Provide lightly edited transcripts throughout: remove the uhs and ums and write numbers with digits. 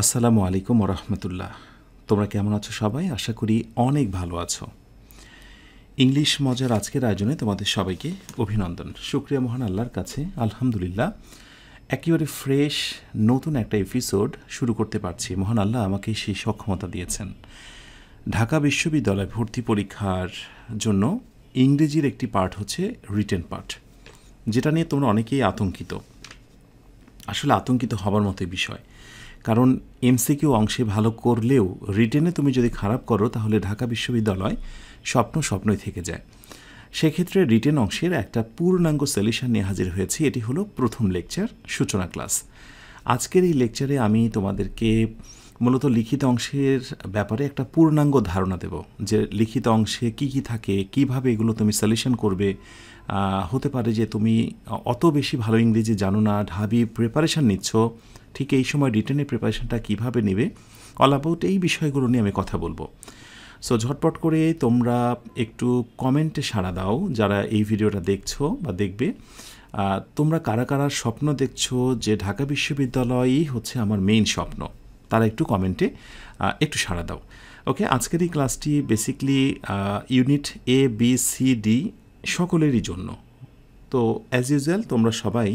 আসসালামু আলাইকুম ওরহমতুল্লাহ। তোমরা কেমন আছো সবাই? আশা করি অনেক ভালো আছো। ইংলিশ মজার আজকের আয়োজনে তোমাদের সবাইকে অভিনন্দন। শুকরিয়া মহান আল্লাহর কাছে, আলহামদুলিল্লাহ একেবারে ফ্রেশ নতুন একটা এপিসোড শুরু করতে পারছি। মহান আল্লাহ আমাকে সেই সক্ষমতা দিয়েছেন। ঢাকা বিশ্ববিদ্যালয় ভর্তি পরীক্ষার জন্য ইংরেজির একটি পার্ট হচ্ছে রিটেন পার্ট, যেটা নিয়ে তোমরা অনেকেই আতঙ্কিত। আসলে আতঙ্কিত হবার মতোই বিষয়, কারণ এমসিকিউ অংশে ভালো করলেও রিটেনে তুমি যদি খারাপ করো তাহলে ঢাকা বিশ্ববিদ্যালয় স্বপ্নই থেকে যায়। সেক্ষেত্রে রিটেন অংশের একটা পূর্ণাঙ্গ সলিউশন নিয়ে হাজির হয়েছি। এটি হলো প্রথম লেকচার, সূচনা ক্লাস। আজকের এই লেকচারে আমি তোমাদেরকে মূলত লিখিত অংশের ব্যাপারে একটা পূর্ণাঙ্গ ধারণা দেব, যে লিখিত অংশে কি কি থাকে, কিভাবে এগুলো তুমি সলিউশন করবে। হতে পারে যে তুমি অত বেশি ভালো ইংরেজি জানো না, ঢাবি প্রিপারেশান নিচ্ছ, ঠিক এই সময় রিটেনের প্রিপারেশানটা কীভাবে নেবে, অল অ্যাবাউট এই বিষয়গুলো নিয়ে আমি কথা বলবো। সো ঝটপট করে তোমরা একটু কমেন্টে সাড়া দাও, যারা এই ভিডিওটা দেখছো বা দেখবে। তোমরা কারা কারা স্বপ্ন দেখছো যে ঢাকা বিশ্ববিদ্যালয়ই হচ্ছে আমার মেইন স্বপ্ন, তারা একটু কমেন্টে একটু সাড়া দাও। ওকে, আজকের এই ক্লাসটি basically unit A B C D সকলেরই জন্য। তো অ্যাজ ইউজুয়াল তোমরা সবাই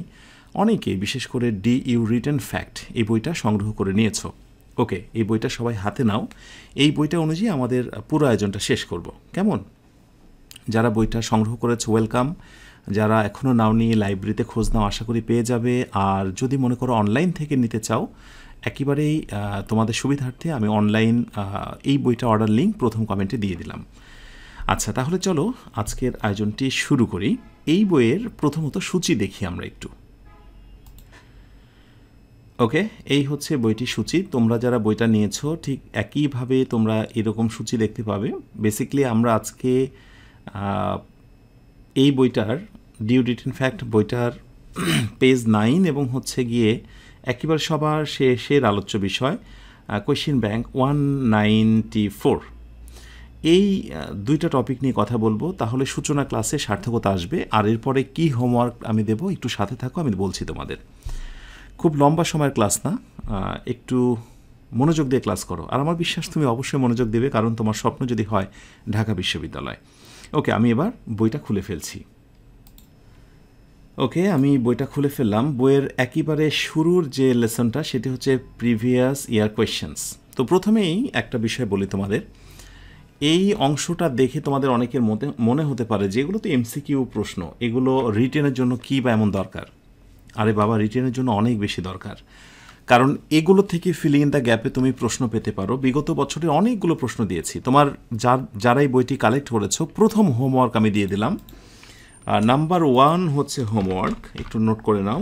অনেকেই, বিশেষ করে ডি ইউ রিটেন ফ্যাক্ট এই বইটা সংগ্রহ করে নিয়েছো। ওকে, এই বইটা সবাই হাতে নাও। এই বইটা অনুযায়ী আমাদের পুরো আয়োজনটা শেষ করব, কেমন? যারা বইটা সংগ্রহ করেছে ওয়েলকাম, যারা এখনও নাও নিয়ে লাইব্রেরিতে খোঁজ নাও, আশা করি পেয়ে যাবে। আর যদি মনে করো অনলাইন থেকে নিতে চাও, একেবারেই তোমাদের সুবিধার্থে আমি অনলাইন এই বইটা অর্ডার লিঙ্ক প্রথম কমেন্টে দিয়ে দিলাম। আচ্ছা, তাহলে চলো আজকের আয়োজনটি শুরু করি। এই বইয়ের প্রথমত সূচি দেখি আমরা একটু। ওকে, এই হচ্ছে বইটির সূচি। তোমরা যারা বইটা নিয়েছো ঠিক একইভাবে তোমরা এরকম সূচি দেখতে পাবে। বেসিক্যালি আমরা আজকে এই বইটার ডিউ রিটেন ফ্যাক্ট বইটার পেজ 9 এবং হচ্ছে গিয়ে একেবারে সবার শেষের আলোচ্য বিষয় কোয়েশ্চেন ব্যাংক 194, এই দুইটা টপিক নিয়ে কথা বলবো। তাহলে সূচনা ক্লাসে সার্থকতা আসবে। আর এরপরে কি হোমওয়ার্ক আমি দেবো, একটু সাথে থাকো, আমি বলছি তোমাদের। খুব লম্বা সময়ের ক্লাস না, একটু মনোযোগ দিয়ে ক্লাস করো। আর আমার বিশ্বাস তুমি অবশ্যই মনোযোগ দেবে, কারণ তোমার স্বপ্ন যদি হয় ঢাকা বিশ্ববিদ্যালয়। ওকে, আমি এবার বইটা খুলে ফেলছি। ওকে, আমি বইটা খুলে ফেললাম। বইয়ের একেবারে শুরুর যে লেসনটা সেটি হচ্ছে প্রিভিয়াস ইয়ার কোয়েশ্চেন্স। তো প্রথমেই একটা বিষয় বলি তোমাদের, এই অংশটা দেখে তোমাদের অনেকের মনে হতে পারে যে এগুলো তো এমসিকিউ প্রশ্ন, এগুলো রিটেনের জন্য কী বা এমন দরকার। আরে বাবা, রিটেনের জন্য অনেক বেশি দরকার, কারণ এগুলো থেকে ফিলিং ইন দ্য গ্যাপে তুমি প্রশ্ন পেতে পারো। বিগত বছরে অনেকগুলো প্রশ্ন দিয়েছি। তোমার যারা এই বইটি কালেক্ট করেছো, প্রথম হোমওয়ার্ক আমি দিয়ে দিলাম। নাম্বার 1 হচ্ছে হোমওয়ার্ক, একটু নোট করে নাও।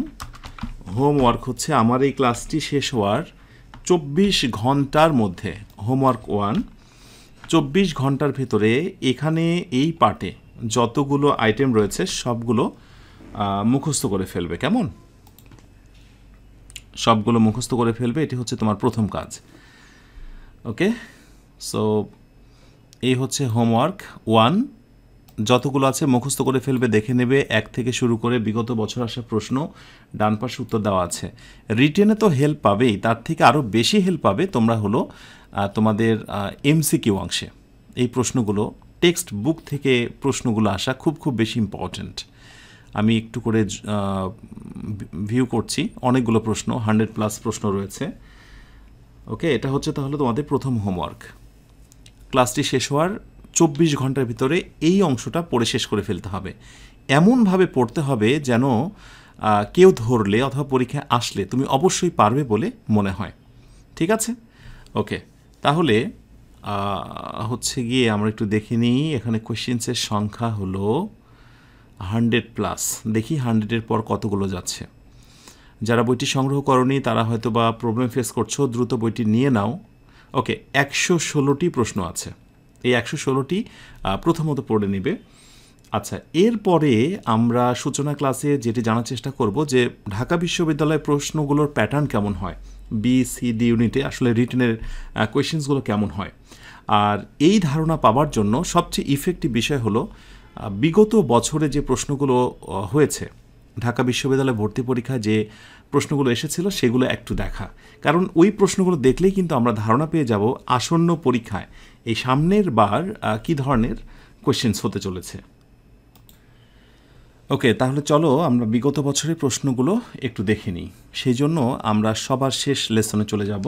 হোমওয়ার্ক হচ্ছে আমার এই ক্লাসটি শেষ হওয়ার 24 ঘন্টার মধ্যে। হোমওয়ার্ক 1, 24 ঘন্টার ভেতরে এখানে এই পার্টে যতগুলো আইটেম রয়েছে সবগুলো মুখস্থ করে ফেলবে, কেমন? সবগুলো মুখস্থ করে ফেলবে, এটি হচ্ছে তোমার প্রথম কাজ। ওকে, সো এই হচ্ছে হোমওয়ার্ক 1। যতগুলো আছে মুখস্থ করে ফেলবে, দেখে নেবে 1 থেকে শুরু করে বিগত বছর আসা প্রশ্ন ডান পাশে উত্তর দেওয়া আছে। রিটেনে তো হেল্প পাবেই, তার থেকে আরও বেশি হেল্প পাবে তোমরা হলো তোমাদের এমসিকিউ অংশে। এই প্রশ্নগুলো টেক্সট বুক থেকে প্রশ্নগুলো আসা খুব বেশি ইম্পর্ট্যান্ট। আমি একটু করে ভিউ করছি, অনেকগুলো প্রশ্ন, 100+ প্রশ্ন রয়েছে। ওকে, এটা হচ্ছে তাহলে তোমাদের প্রথম হোমওয়ার্ক। ক্লাসটি শেষ হওয়ার 24 ঘন্টার ভিতরে এই অংশটা পড়ে শেষ করে ফেলতে হবে। এমনভাবে পড়তে হবে যেন কেউ ধরলে অথবা পরীক্ষায় আসলে তুমি অবশ্যই পারবে বলে মনে হয়। ঠিক আছে? ওকে, তাহলে হচ্ছে গিয়ে আমরা একটু দেখে নিই। এখানে কোয়েশ্চেন্সের সংখ্যা হলো 100+। দেখি 100-এর পর কতগুলো যাচ্ছে। যারা বইটি সংগ্রহ করনি তারা হয়তো বা প্রবলেম ফেস করছো, দ্রুত বইটি নিয়ে নাও। ওকে, 116টি প্রশ্ন আছে। এই 116টি প্রথমত পড়ে নেবে। আচ্ছা, এরপরে আমরা সূচনা ক্লাসে যেটি জানার চেষ্টা করব যে ঢাকা বিশ্ববিদ্যালয়ের প্রশ্নগুলোর প্যাটার্ন কেমন হয়, বি সি ডি ইউনিটে আসলে রিটেনের কোয়েশ্চেন্সগুলো কেমন হয়। আর এই ধারণা পাওয়ার জন্য সবচেয়ে ইফেক্টিভ বিষয় হলো বিগত বছরে যে প্রশ্নগুলো হয়েছে ঢাকা বিশ্ববিদ্যালয় ভর্তি পরীক্ষায় যে প্রশ্নগুলো এসেছিল সেগুলো একটু দেখা, কারণ ওই প্রশ্নগুলো দেখলেই কিন্তু আমরা ধারণা পেয়ে যাব আসন্ন পরীক্ষায় এই সামনের বার কী ধরনের কোয়েশ্চেন্স হতে চলেছে। ওকে, তাহলে চলো আমরা বিগত বছরের প্রশ্নগুলো একটু দেখে নিই। সেই জন্য আমরা সবার শেষ লেসনে চলে যাব।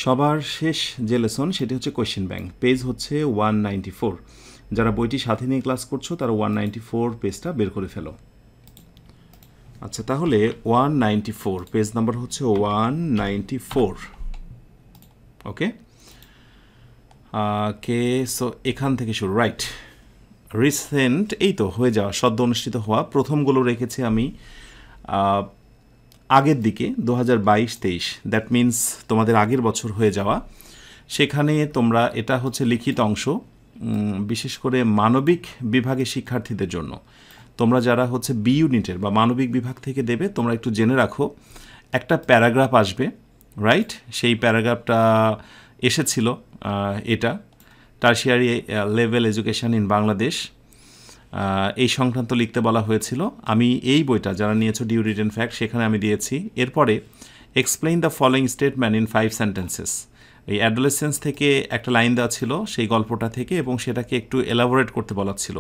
সবার শেষ যে লেসন সেটি হচ্ছে কোয়েশ্চেন ব্যাংক, পেজ হচ্ছে 194। যারা বইটি সাথে নিয়ে ক্লাস করছো তারা 194 পেজটা বের করে ফেলো। আচ্ছা, তাহলে 194 পেজ নাম্বার হচ্ছে 194। ওকে কে সো এখান থেকে শুরু, রাইট। রিসেন্ট এই তো হয়ে যাওয়া, সদ্য অনুষ্ঠিত হওয়া প্রথমগুলো রেখেছি আমি আগের দিকে 2022-23, দ্যাট মিন্স তোমাদের আগের বছর হয়ে যাওয়া। সেখানে তোমরা, এটা হচ্ছে লিখিত অংশ, বিশেষ করে মানবিক বিভাগের শিক্ষার্থীদের জন্য। তোমরা যারা হচ্ছে বি ইউনিটের বা মানবিক বিভাগ থেকে দেবে, তোমরা একটু জেনে রাখো একটা প্যারাগ্রাফ আসবে, রাইট। সেই প্যারাগ্রাফটা এসেছিল, এটা tertiary level education in Bangladesh, এই সংক্রান্ত লিখতে বলা হয়েছিল। আমি এই বইটা যারা নিয়েছো ডিউ রিটেন ফ্যাক্ট, সেখানে আমি দিয়েছি। এরপরে explain the following statement in 5 sentences, এই অ্যাডোলেসেন্স থেকে একটা লাইন দেওয়া ছিল সেই গল্পটা থেকে, এবং সেটাকে একটু এলাবোরেট করতে বলা ছিল।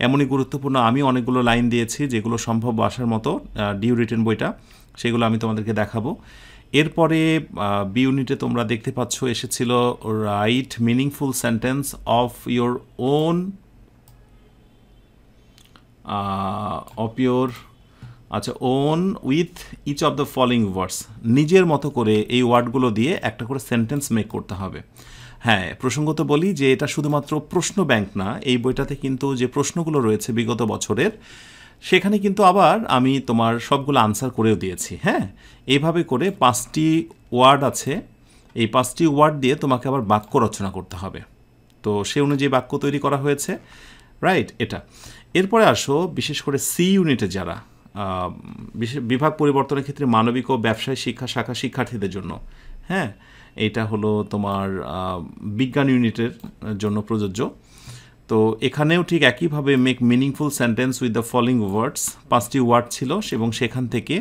এমনই গুরুত্বপূর্ণ আমি অনেকগুলো লাইন দিয়েছি যেগুলো সম্ভব আসার মতো ডিউ রিটেন বইটা, সেগুলো আমি তোমাদেরকে দেখাবো। এরপরে বি ইউনিটে তোমরা দেখতে পাচ্ছ এসেছিল write meaningful sentence of your own own with each of the following words, নিজের মতো করে এই ওয়ার্ডগুলো দিয়ে একটা করে সেন্টেন্স মেক করতে হবে। হ্যাঁ, প্রসঙ্গত বলি যে এটা শুধুমাত্র প্রশ্ন ব্যাংক না, এই বইটাতে কিন্তু যে প্রশ্নগুলো রয়েছে বিগত বছরের, সেখানে কিন্তু আবার আমি তোমার সবগুলো আনসার করেও দিয়েছি। হ্যাঁ, এইভাবে করে 5টি ওয়ার্ড আছে, এই 5টি ওয়ার্ড দিয়ে তোমাকে আবার বাক্য রচনা করতে হবে। তো সে অনুযায়ী বাক্য তৈরি করা হয়েছে, রাইট। এটা এরপরে আসো বিশেষ করে সি ইউনিটে যারা বিভাগ পরিবর্তনের ক্ষেত্রে মানবিক ও ব্যবসায় শিক্ষা শাখা শিক্ষার্থীদের জন্য। হ্যাঁ, এইটা হলো তোমার বিজ্ঞান ইউনিটের জন্য প্রযোজ্য। তো এখানেও ঠিক একইভাবে make meaningful sentence with the following ওয়ার্ডস, 5টি ওয়ার্ড ছিল এবং সেখান থেকে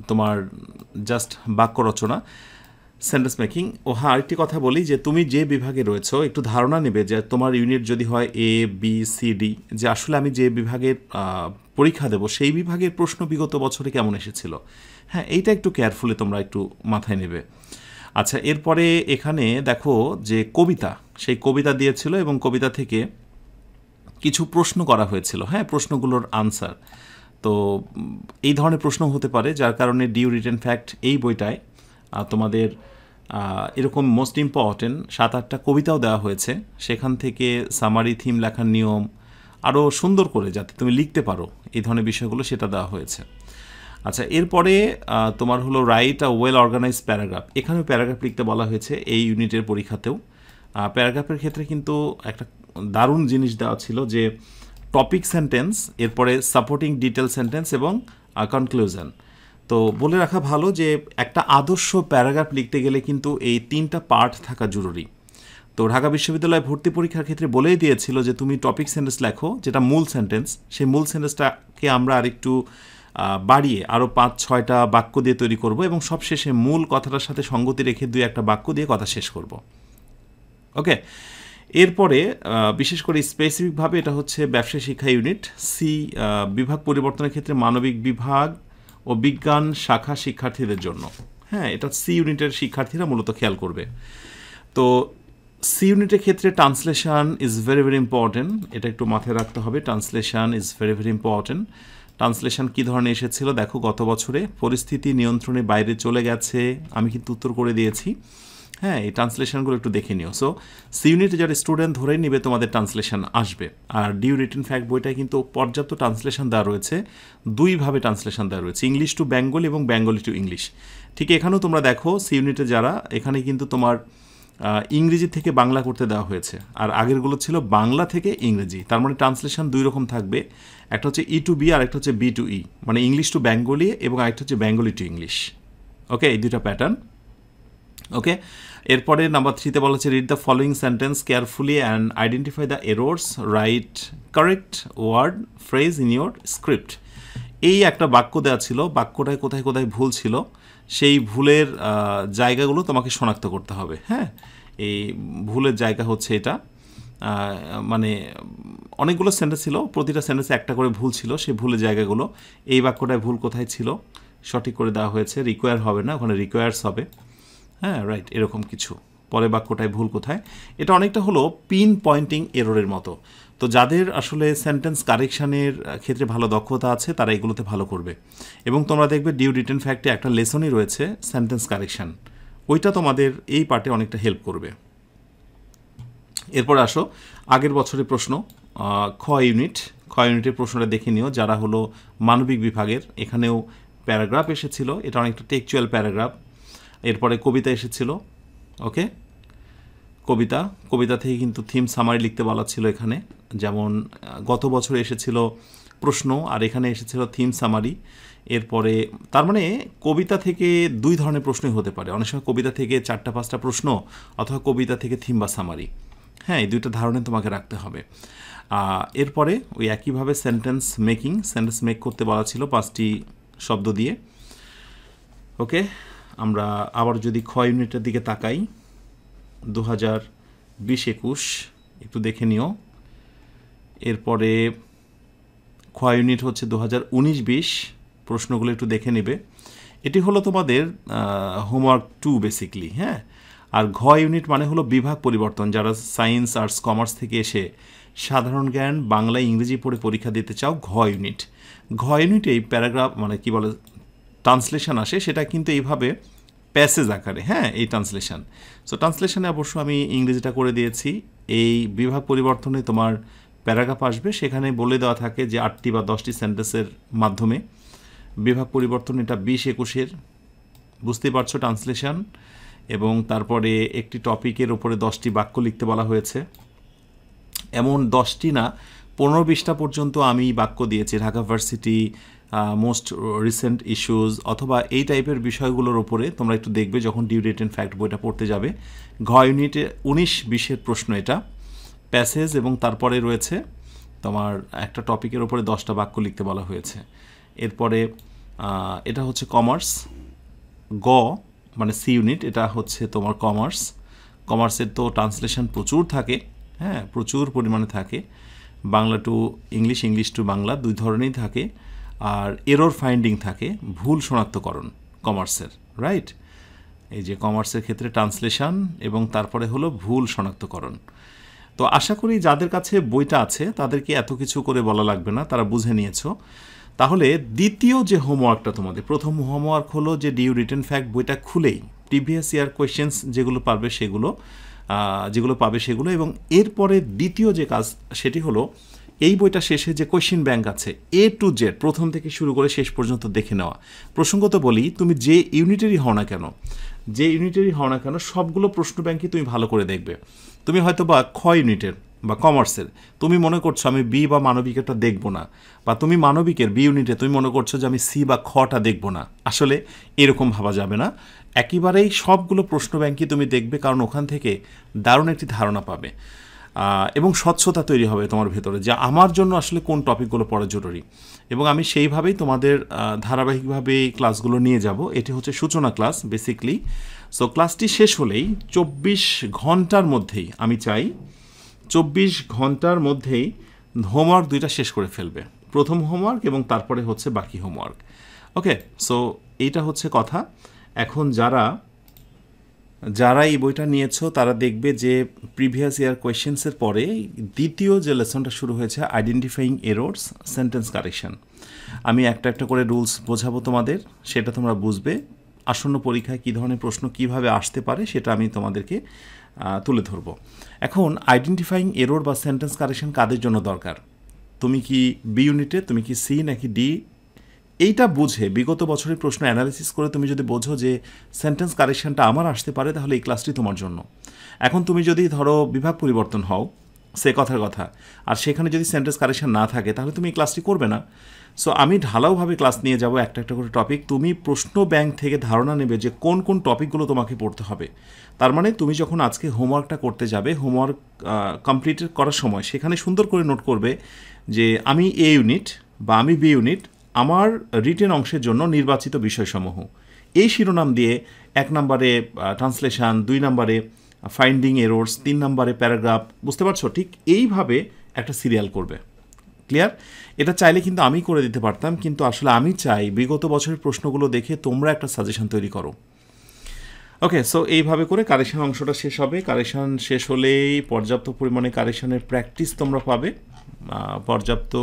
তোমার জাস্ট বাক্য রচনা, সেন্টেন্স মেকিং। ও হ্যাঁ, আরেকটি কথা বলি যে তুমি যে বিভাগে রয়েছো একটু ধারণা নেবে যে তোমার ইউনিট যদি হয় এ বি সি ডি, যে আসলে আমি যে বিভাগের পরীক্ষা দেব সেই বিভাগের প্রশ্ন বিগত বছরে কেমন এসেছিল। হ্যাঁ, এইটা একটু কেয়ারফুলি তোমরা একটু মাথায় নেবে। আচ্ছা, এরপরে এখানে দেখো যে কবিতা, সেই কবিতা দিয়েছিল এবং কবিতা থেকে কিছু প্রশ্ন করা হয়েছিল। হ্যাঁ, প্রশ্নগুলোর আনসার, তো এই ধরনের প্রশ্ন হতে পারে, যার কারণে ডিউ রিটেন ফ্যাক্ট এই বইটায় তোমাদের এরকম মোস্ট ইম্পর্টেন্ট 7-8টা কবিতাও দেওয়া হয়েছে। সেখান থেকে সামারি থিম লেখার নিয়ম আরও সুন্দর করে যাতে তুমি লিখতে পারো এই ধরনের বিষয়গুলো, সেটা দেওয়া হয়েছে। আচ্ছা, এরপরে তোমার হলো write a well organise paragraph, এখানেও প্যারাগ্রাফ লিখতে বলা হয়েছে এই ইউনিটের পরীক্ষাতেও। প্যারাগ্রাফের ক্ষেত্রে কিন্তু একটা দারুণ জিনিস দেওয়া ছিল যে টপিক সেন্টেন্স, এরপরে সাপোর্টিং ডিটেল সেন্টেন্স এবং কনক্লুশন। তো বলে রাখা ভালো যে একটা আদর্শ প্যারাগ্রাফ লিখতে গেলে কিন্তু এই 3টা পার্ট থাকা জরুরি। তো ঢাকা বিশ্ববিদ্যালয়ে ভর্তি পরীক্ষার ক্ষেত্রে বলেই দিয়েছিল যে তুমি টপিক সেন্টেন্স লেখো, যেটা মূল সেন্টেন্স, সেই মূল সেন্টেন্সটাকে আমরা আরেকটু বাড়িয়ে আরও 5-6টা বাক্য দিয়ে তৈরি করব এবং সবশেষে মূল কথাটার সাথে সঙ্গতি রেখে 2-1টা বাক্য দিয়ে কথা শেষ করব। ওকে, এরপরে বিশেষ করে স্পেসিফিকভাবে এটা হচ্ছে ব্যবসায় শিক্ষা ইউনিট সি, বিভাগ পরিবর্তনের ক্ষেত্রে মানবিক বিভাগ ও বিজ্ঞান শাখা শিক্ষার্থীদের জন্য। হ্যাঁ, এটা সি ইউনিটের শিক্ষার্থীরা মূলত খেয়াল করবে। তো সি ইউনিটের ক্ষেত্রে translation is very very important, এটা একটু মাথায় রাখতে হবে। Translation is very very important. Translation কী ধরনের এসেছিল দেখো, গত বছরে পরিস্থিতি নিয়ন্ত্রণের বাইরে চলে গেছে, আমি কিন্তু উত্তর করে দিয়েছি। হ্যাঁ, এই ট্রান্সলেশনগুলো একটু দেখে নিও। সো সি ইউনিটে যারা স্টুডেন্ট ধরেই নেবে তোমাদের ট্রান্সলেশন আসবে। আর ডিউ রিটেন ফ্যাক্ট বইটায় কিন্তু পর্যাপ্ত ট্রান্সলেশন দেওয়া রয়েছে, 2ভাবে ট্রান্সলেশন দেওয়া রয়েছে, ইংলিশ টু বেঙ্গলি এবং বেঙ্গলি টু ইংলিশ। ঠিক এখানেও তোমরা দেখো সি ইউনিটে যারা, এখানে কিন্তু তোমার ইংরেজি থেকে বাংলা করতে দেওয়া হয়েছে, আর আগেরগুলো ছিল বাংলা থেকে ইংরেজি। তার মানে ট্রান্সলেশন 2 রকম থাকবে, একটা হচ্ছে ই টু বি আর একটা হচ্ছে বি টু ই, মানে ইংলিশ টু বেঙ্গলি, এবং আরেকটা হচ্ছে বেঙ্গলি টু ইংলিশ। ওকে, এই 2টা প্যাটার্ন। ওকে, এরপরে নাম্বার 3-তে বলা হচ্ছে read the following sentence carefully and identify the errors, write correct word phrase in your script. এই একটা বাক্য দেওয়া ছিল, বাক্যটায় কোথায় কোথায় ভুল ছিল সেই ভুলের জায়গাগুলো তোমাকে শনাক্ত করতে হবে। হ্যাঁ, এই ভুলের জায়গা হচ্ছে এটা, মানে অনেকগুলো সেন্টেন্স ছিল, প্রতিটা সেন্টেন্সে একটা করে ভুল ছিল, সেই ভুলের জায়গাগুলো এই বাক্যটায় ভুল কোথায় ছিল সঠিক করে দেওয়া হয়েছে। রিকোয়ার হবে না, ওখানে রিকোয়ার্স হবে। হ্যাঁ, রাইট, এরকম কিছু। পরে বাক্যটায় ভুল কোথায়, এটা অনেকটা হলো পিন পয়েন্টিং এররের মতো। তো যাদের আসলে সেন্টেন্স কারেকশানের ক্ষেত্রে ভালো দক্ষতা আছে তারা এগুলোতে ভালো করবে। এবং তোমরা দেখবে ডিউ রিটেন ফ্যাক্টে একটা লেসনই রয়েছে সেন্টেন্স কারেকশান, ওইটা তোমাদের এই পার্টে অনেকটা হেল্প করবে। এরপর আসো আগের বছরের প্রশ্ন, খ ইউনিটের প্রশ্নটা দেখে নিও যারা হলো মানবিক বিভাগের। এখানেও প্যারাগ্রাফ এসেছিল, এটা অনেকটা টেক্সচুয়াল প্যারাগ্রাফ। এরপরে কবিতা এসেছিল। ওকে, কবিতা থেকে কিন্তু থিম সামারি লিখতে বলা ছিল এখানে, যেমন গত বছর এসেছিল প্রশ্ন আর এখানে এসেছিল থিম সামারি। এরপরে তার মানে কবিতা থেকে দুই ধরনের প্রশ্নই হতে পারে, অনেক সময় কবিতা থেকে 4-5টা প্রশ্ন অথবা কবিতা থেকে থিম বা সামারি। হ্যাঁ, এই দুইটা ধারণা তোমাকে রাখতে হবে। এরপরে ওই একইভাবে সেন্টেন্স মেক করতে বলা ছিল 5টি শব্দ দিয়ে। ওকে, আমরা আবার যদি খ ইউনিটের দিকে তাকাই, 2020-21 একটু দেখে নিও। এরপরে খ ইউনিট হচ্ছে 2019-20, প্রশ্নগুলো একটু দেখে নেবে। এটি হলো তোমাদের হোমওয়ার্ক 2 বেসিকলি। হ্যাঁ, আর ঘ ইউনিট মানে হলো বিভাগ পরিবর্তন, যারা সায়েন্স আর্টস কমার্স থেকে এসে সাধারণ জ্ঞান বাংলা ইংরেজি পড়ে পরীক্ষা দিতে চাও, ঘ ইউনিটে এই প্যারাগ্রাফ মানে কি বলে ট্রান্সলেশন আসে, সেটা কিন্তু এইভাবে প্যাসেজ আকারে। হ্যাঁ, এই ট্রান্সলেশন। সো ট্রান্সলেশনে অবশ্য আমি ইংরেজিটা করে দিয়েছি। এই বিভাগ পরিবর্তনে তোমার প্যারাগ্রাফ আসবে, সেখানে বলে দেওয়া থাকে যে 8টি বা 10টি সেন্টেন্সের মাধ্যমে বিভাগ পরিবর্তন। এটা 20-21-এর, বুঝতেই পারছো, ট্রান্সলেশন। এবং তারপরে একটি টপিকের ওপরে 10টি বাক্য লিখতে বলা হয়েছে। এমন 10টি না, 15-20টা পর্যন্ত আমি বাক্য দিয়েছি। Dhaka varsity, most recent issues অথবা এই টাইপের বিষয়গুলোর ওপরে তোমরা একটু দেখবে যখন ডিউ রিটেন ফ্যাক্ট বইটা পড়তে যাবে। ঘ ইউনিটে 19-20-এর প্রশ্ন এটা, প্যাসেজ, এবং তারপরে রয়েছে তোমার একটা টপিকের ওপরে 10টা বাক্য লিখতে বলা হয়েছে। এরপরে এটা হচ্ছে কমার্স, গ মানে সি ইউনিট, এটা হচ্ছে তোমার কমার্সের তো ট্রান্সলেশন প্রচুর থাকে। হ্যাঁ, প্রচুর পরিমাণে থাকে, Bangla to English, English to Bangla, দুই ধরনেরই থাকে। আর এরর ফাইন্ডিং থাকে, ভুল শনাক্তকরণ কমার্সের, রাইট। এই যে কমার্সের ক্ষেত্রে ট্রান্সলেশন এবং তারপরে হলো ভুল শনাক্তকরণ। তো আশা করি যাদের কাছে বইটা আছে তাদেরকে এত কিছু করে বলা লাগবে না, তারা বুঝে নিয়েছো। তাহলে দ্বিতীয় যে হোমওয়ার্কটা তোমাদের, প্রথম হোমওয়ার্ক হলো যে ডিউ রিটেন ফ্যাক্ট বইটা খুলেই প্রিভিয়াস ইয়ার কোয়েশ্চেন্স যেগুলো পাবে সেগুলো, এবং এরপরে দ্বিতীয় যে কাজ সেটি হলো এই বইটা শেষে যে কোয়েশ্চেন ব্যাংক আছে A to Z প্রথম থেকে শুরু করে শেষ পর্যন্ত দেখে নেওয়া। প্রসঙ্গত বলি, তুমি যে ইউনিটেরই হও না কেন সবগুলো প্রশ্ন ব্যাংকই তুমি ভালো করে দেখবে। তুমি হয়তো বা খ ইউনিটের বা কমার্সের তুমি মনে করছো আমি বি বা মানবিকেরটা দেখবো না, বা তুমি মানবিকের বি ইউনিটে তুমি মনে করছো যে আমি সি বা খটা দেখবো না। আসলে এরকম ভাবা যাবে না, একেবারেই সবগুলো প্রশ্ন ব্যাংকই তুমি দেখবে, কারণ ওখান থেকে দারুণ একটি ধারণা পাবে এবং স্বচ্ছতা তৈরি হবে তোমার ভেতরে যে আমার জন্য আসলে কোন টপিকগুলো পড়া জরুরি। এবং আমি সেইভাবেই তোমাদের ধারাবাহিকভাবে ক্লাসগুলো নিয়ে যাব। এটি হচ্ছে সূচনা ক্লাস বেসিকলি। সো ক্লাসটি শেষ হলেই 24 ঘন্টার মধ্যেই, আমি চাই 24 ঘন্টার মধ্যেই হোমওয়ার্ক 2টা শেষ করে ফেলবে, প্রথম হোমওয়ার্ক এবং তারপরে হচ্ছে বাকি হোমওয়ার্ক। ওকে, সো এইটা হচ্ছে কথা। এখন যারা এই বইটা নিয়েছো তারা দেখবে যে প্রিভিয়াস ইয়ার কোয়েশ্চেন্সের পরে দ্বিতীয় যে লেসনটা শুরু হয়েছে আইডেন্টিফাইং এরর্স, সেন্টেন্স কারেকশন। আমি একটা একটা করে রুলস বোঝাবো তোমাদের, সেটা তোমরা বুঝবে। আসন্ন পরীক্ষায় কী ধরনের প্রশ্ন কিভাবে আসতে পারে সেটা আমি তোমাদেরকে তুলে ধরবো। এখন আইডেন্টিফাইং এরর বা সেন্টেন্স কারেকশন কাদের জন্য দরকার? তুমি কি বি ইউনিটে, তুমি কি সি নাকি ডি? এইটা বুঝে বিগত বছরের প্রশ্ন অ্যানালিসিস করে তুমি যদি বোঝো যে সেন্টেন্স কারেকশনটা আমার আসতে পারে, তাহলে এই ক্লাসটি তোমার জন্য। এখন তুমি যদি ধরো বিভাগ পরিবর্তন হও, সে কথার কথা, আর সেখানে যদি সেন্টেন্স কারেকশন না থাকে তাহলে তুমি এই ক্লাসটি করবে না। সো আমি ঢালাওভাবে ক্লাস নিয়ে যাব একটা একটা করে টপিক। তুমি প্রশ্ন ব্যাংক থেকে ধারণা নেবে যে কোন কোন টপিকগুলো তোমাকে পড়তে হবে। তার মানে তুমি যখন আজকে হোমওয়ার্কটা করতে যাবে, হোমওয়ার্ক কমপ্লিট করার সময় সেখানে সুন্দর করে নোট করবে যে আমি এ ইউনিট বা আমি বি ইউনিট আমার রিটেন অংশের জন্য নির্বাচিত বিষয়সমূহ, এই শিরোনাম দিয়ে 1 নম্বরে ট্রান্সলেশন, 2 নম্বরে ফাইন্ডিং এরর্স, 3 নম্বরে প্যারাগ্রাফ, বুঝতে পারছো? ঠিক এইভাবে একটা সিরিয়াল করবে। ক্লিয়ার? এটা চাইলে কিন্তু আমি করে দিতে পারতাম, কিন্তু আসলে আমি চাই বিগত বছরের প্রশ্নগুলো দেখে তোমরা একটা সাজেশন তৈরি করো। ওকে, সো এইভাবে করে কারেকশন অংশটা শেষ হবে। কারেকশন শেষ হলেই পর্যাপ্ত পরিমাণে কারেকশনের প্র্যাকটিস তোমরা পাবে, পর্যাপ্ত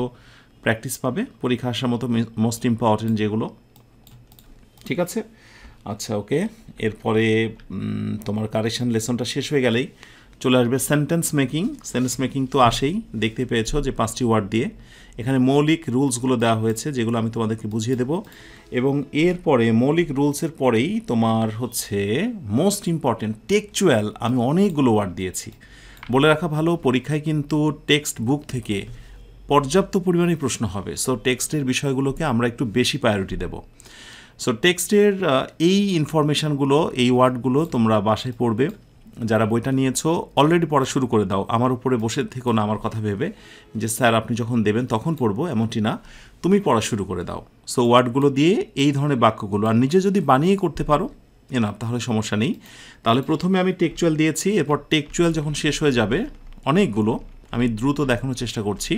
প্র্যাকটিস পাবে পরীক্ষা আসার মতো মোস্ট ইম্পর্টেন্ট যেগুলো। ঠিক আছে? আচ্ছা, ওকে। এরপরে তোমার কারেকশন লেসনটা শেষ হয়ে গেলেই চলে আসবে সেন্টেন্স মেকিং। সেন্টেন্স মেকিং তো আসেই, দেখতে পেয়েছো যে 5টি ওয়ার্ড দিয়ে এখানে মৌলিক রুলসগুলো দেওয়া হয়েছে, যেগুলো আমি তোমাদেরকে বুঝিয়ে দেব। এবং এরপরে মৌলিক রুলসের পরেই তোমার হচ্ছে মোস্ট ইম্পর্টেন্ট টেক্সচুয়াল, আমি অনেকগুলো ওয়ার্ড দিয়েছি। বলে রাখা ভালো, পরীক্ষায় কিন্তু টেক্সট বুক থেকে পর্যাপ্ত পরিমাণে প্রশ্ন হবে। সো টেক্সটের বিষয়গুলোকে আমরা একটু বেশি প্রায়োরিটি দেব। সো টেক্সটের এই ইনফরমেশানগুলো, এই ওয়ার্ডগুলো তোমরা বাসায় পড়বে। যারা বইটা নিয়েছো অলরেডি পড়া শুরু করে দাও, আমার উপরে বসে থেকো না আমার কথা ভেবে যে স্যার আপনি যখন দেবেন তখন পড়বো, এমনটি না, তুমি পড়া শুরু করে দাও। সো ওয়ার্ডগুলো দিয়ে এই ধরনের বাক্যগুলো আর নিজে যদি বানিয়ে করতে পারো না, তাহলে সমস্যা নেই। তাহলে প্রথমে আমি টেক্সচুয়াল দিয়েছি, এরপর টেক্সচুয়াল যখন শেষ হয়ে যাবে অনেকগুলো, আমি দ্রুত দেখানোর চেষ্টা করছি।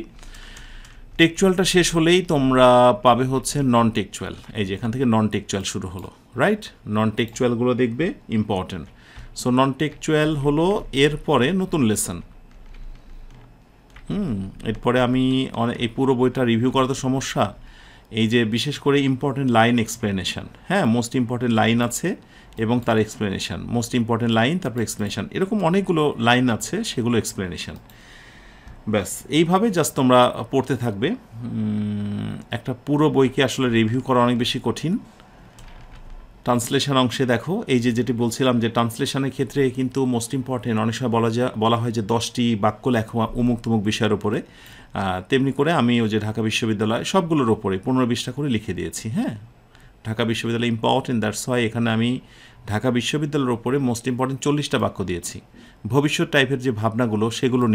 টেক্সচুয়ালটা শেষ হলেই তোমরা পাবে হচ্ছে নন টেক্সচুয়াল। এই যে এখান থেকে নন টেক্সচুয়াল শুরু হলো, রাইট? নন টেক্সচুয়ালগুলো দেখবে ইম্পর্টেন্ট। সো নন টেক্সচুয়াল হলো এরপরে নতুন লেসন। এরপরে আমি এই পুরো বইটা রিভিউ করা তো সমস্যা, এই যে বিশেষ করে ইম্পর্টেন্ট লাইন এক্সপ্লেনেশন, হ্যাঁ, মোস্ট ইম্পর্টেন্ট লাইন আছে এবং তার এক্সপ্লেনেশন, মোস্ট ইম্পর্টেন্ট লাইন তারপর এক্সপ্লেনেশন, এরকম অনেকগুলো লাইন আছে, সেগুলো এক্সপ্লেনেশন। ব্যাস এইভাবে জাস্ট তোমরা পড়তে থাকবে। একটা পুরো বইকে আসলে রিভিউ করা অনেক বেশি কঠিন। ট্রান্সলেশন অংশে দেখো, এই যে যেটি বলছিলাম যে ট্রান্সলেশনের ক্ষেত্রে কিন্তু মোস্ট ইম্পর্টেন্ট, অনেক সময় বলা হয় যে 10টি বাক্য লেখো অমুক তমুক বিষয়ের ওপরে, তেমনি করে আমি ওই যে ঢাকা বিশ্ববিদ্যালয় সবগুলোর ওপরে 15-20টা করে লিখে দিয়েছি। হ্যাঁ, ঢাকা বিশ্ববিদ্যালয় ইম্পর্টেন্ট, দ্যাটস ওয়াই এখানে আমি ঢাকা বিশ্ববিদ্যালয়ের ওপরে মোস্ট ইম্পর্টেন্ট 40টা বাক্য দিয়েছি। ভবিষ্যৎ টাইপের যে ভাবনাগুলো সেগুলো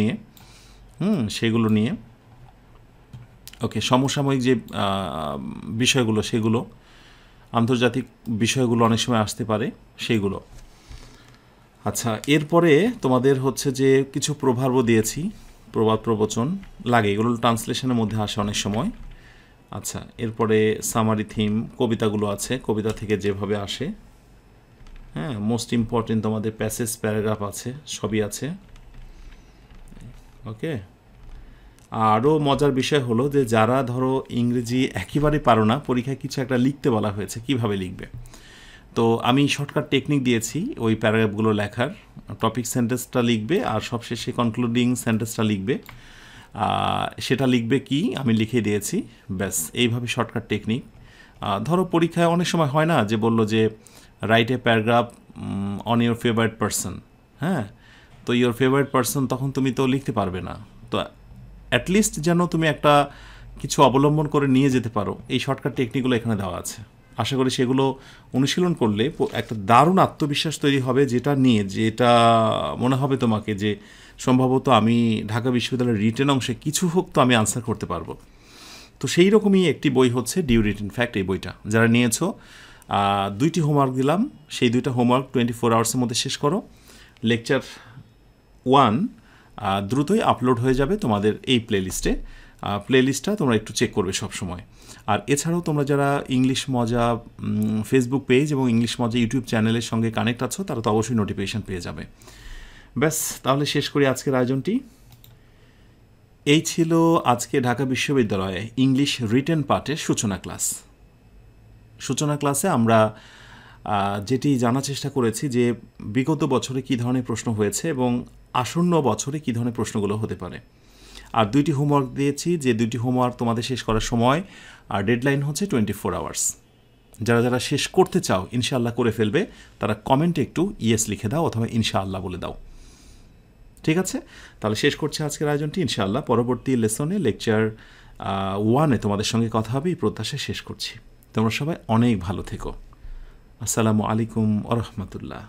নিয়ে, ওকে, সমসাময়িক যে বিষয়গুলো সেগুলো, আন্তর্জাতিক বিষয়গুলো অনেক সময় আসতে পারে সেইগুলো। আচ্ছা, এরপরে তোমাদের হচ্ছে যে কিছু প্রভাবও দিয়েছি, প্রবাদ প্রবচন লাগে, এগুলো ট্রান্সলেশনের মধ্যে আসে অনেক সময়। আচ্ছা, এরপরে সামারি থিম, কবিতাগুলো আছে, কবিতা থেকে যেভাবে আসে। হ্যাঁ, মোস্ট ইম্পর্টেন্ট তোমাদের প্যাসেজ, প্যারাগ্রাফ আছে, সবই আছে। ওকে। আরও মজার বিষয় হলো যে যারা ধরো ইংরেজি একেবারে পারো না, পরীক্ষায় কিছু একটা লিখতে বলা হয়েছে, কিভাবে লিখবে, তো আমি শর্টকাট টেকনিক দিয়েছি ওই প্যারাগ্রাফগুলো লেখার। টপিক সেন্টেন্সটা লিখবে আর সবশেষে কনক্লুডিং সেন্টেন্সটা লিখবে। সেটা লিখবে কি আমি লিখে দিয়েছি, ব্যাস এইভাবে শর্টকাট টেকনিক। ধরো পরীক্ষায় অনেক সময় হয় না যে বললো যে write a paragraph on your favourite person, হ্যাঁ, তো ইউর ফেভারিট পারসন তখন তুমি তো লিখতে পারবে না, তো অ্যাটলিস্ট যেন তুমি একটা কিছু অবলম্বন করে নিয়ে যেতে পারো, এই শর্টকাট টেকনিকগুলো এখানে দেওয়া আছে। আশা করি সেগুলো অনুশীলন করলে একটা দারুণ আত্মবিশ্বাস তৈরি হবে, যেটা নিয়ে যেটা মনে হবে তোমাকে যে সম্ভবত আমি ঢাকা বিশ্ববিদ্যালয়ের রিটেন অংশে কিছু হোক তো আমি আনসার করতে পারবো। তো সেই রকমই একটি বই হচ্ছে ডিউ রিটেন ফ্যাক্ট। এই বইটা যারা নিয়েছো, 2টি হোমওয়ার্ক দিলাম, সেই 2টা হোমওয়ার্ক 24 আওয়ার্সের মধ্যে শেষ করো। লেকচার 1 দ্রুতই আপলোড হয়ে যাবে তোমাদের এই প্লেলিস্টে। প্লেলিস্টটা তোমরা একটু চেক করবে সব সময়। আর এছাড়াও তোমরা যারা ইংলিশ মজা ফেসবুক পেজ এবং ইংলিশ মজা ইউটিউব চ্যানেলের সঙ্গে কানেক্ট আছো, তারা তো অবশ্যই নোটিফিকেশান পেয়ে যাবে। ব্যাস, তাহলে শেষ করি আজকের আয়োজনটি। এই ছিল আজকে ঢাকা বিশ্ববিদ্যালয়ে ইংলিশ রিটেন পার্টের সূচনা ক্লাস। সূচনা ক্লাসে আমরা যেটি জানার চেষ্টা করেছি যে বিগত বছরে কী ধরনের প্রশ্ন হয়েছে এবং আসন্ন বছরে কী ধরনের প্রশ্নগুলো হতে পারে। আর 2টি হোমওয়ার্ক দিয়েছি, যে 2টি হোমওয়ার্ক তোমাদের শেষ করার সময় আর ডেডলাইন হচ্ছে 24 আওয়ার্স। যারা যারা শেষ করতে চাও ইনশাআল্লাহ করে ফেলবে, তারা কমেন্টে একটু ইয়েস লিখে দাও অথবা ইনশাআল্লাহ বলে দাও। ঠিক আছে, তাহলে শেষ করছে আজকের আয়োজনটি ইনশাআল্লাহ। পরবর্তী লেসনে লেকচার 1-এ তোমাদের সঙ্গে কথা হবে এই প্রত্যাশায় শেষ করছি। তোমরা সবাই অনেক ভালো থেকো। আসসালামু আলাইকুম ওয়া রাহমাতুল্লাহ।